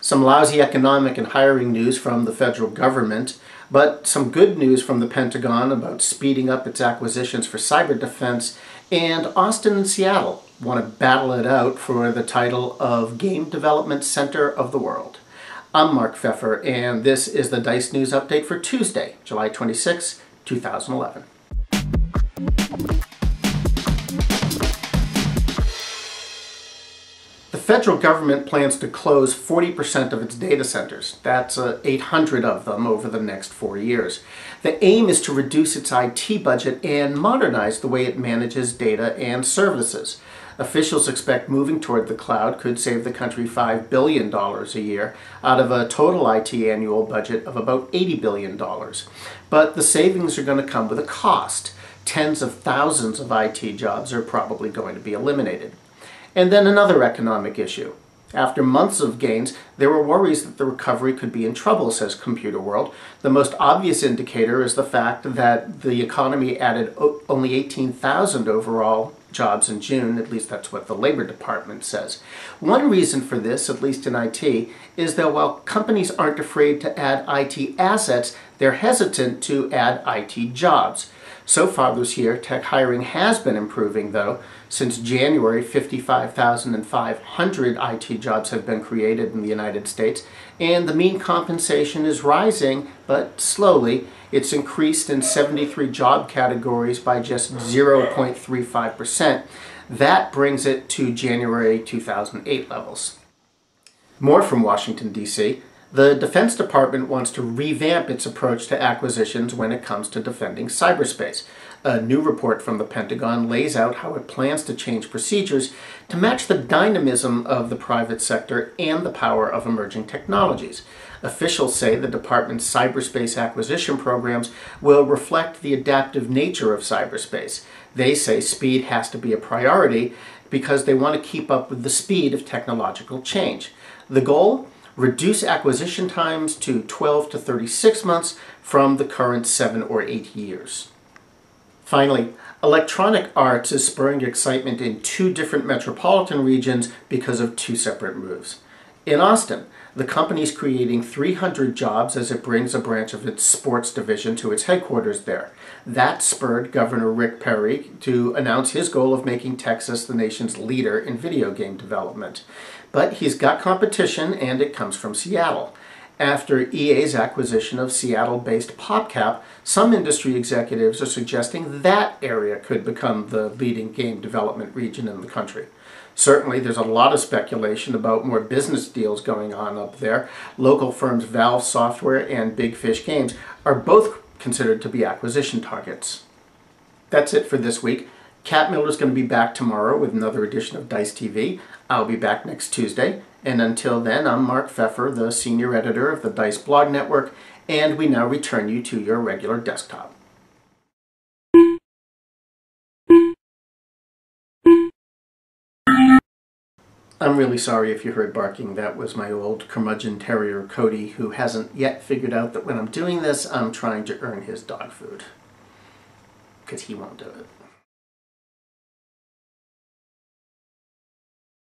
Some lousy economic and hiring news from the federal government, but some good news from the Pentagon about speeding up its acquisitions for Cyberdefense, and Austin and Seattle want to battle it out for the title of Game Development Center of the World. I'm Mark Pfeffer, and this is the DICE News Update for Tuesday, July 26, 2011. The federal government plans to close 40% of its data centers. That's 800 of them over the next 4 years. The aim is to reduce its IT budget and modernize the way it manages data and services. Officials expect moving toward the cloud could save the country $5 billion a year out of a total IT annual budget of about $80 billion. But the savings are going to come with a cost. Tens of thousands of IT jobs are probably going to be eliminated. And then another economic issue. After months of gains, there were worries that the recovery could be in trouble, says Computer World. The most obvious indicator is the fact that the economy added only 18,000 overall jobs in June, at least that's what the Labor Department says. One reason for this, at least in IT, is that while companies aren't afraid to add IT assets, they're hesitant to add IT jobs. So far this year, tech hiring has been improving, though. Since January, 55,500 IT jobs have been created in the United States, and the mean compensation is rising, but slowly. It's increased in 73 job categories by just 0.35%. That brings it to January 2008 levels. More from Washington, D.C. The Defense Department wants to revamp its approach to acquisitions when it comes to defending cyberspace. A new report from the Pentagon lays out how it plans to change procedures to match the dynamism of the private sector and the power of emerging technologies. Officials say the department's cyberspace acquisition programs will reflect the adaptive nature of cyberspace. They say speed has to be a priority because they want to keep up with the speed of technological change. The goal? Reduce acquisition times to 12 to 36 months from the current 7 or 8 years. Finally, Electronic Arts is spurring excitement in 2 different metropolitan regions because of 2 separate moves. In Austin, the company is creating 300 jobs as it brings a branch of its sports division to its headquarters there. That spurred Governor Rick Perry to announce his goal of making Texas the nation's leader in video game development. But he's got competition, and it comes from Seattle. After EA's acquisition of Seattle-based PopCap, some industry executives are suggesting that area could become the leading game development region in the country. Certainly, there's a lot of speculation about more business deals going on up there. Local firms Valve Software and Big Fish Games are both considered to be acquisition targets. That's it for this week. Kat Miller's going to be back tomorrow with another edition of DICE TV. I'll be back next Tuesday. And until then, I'm Mark Pfeffer, the senior editor of the DICE blog network, and we now return you to your regular desktop. I'm really sorry if you heard barking. That was my old curmudgeon terrier, Cody, who hasn't yet figured out that when I'm doing this, I'm trying to earn his dog food. Because he won't do it.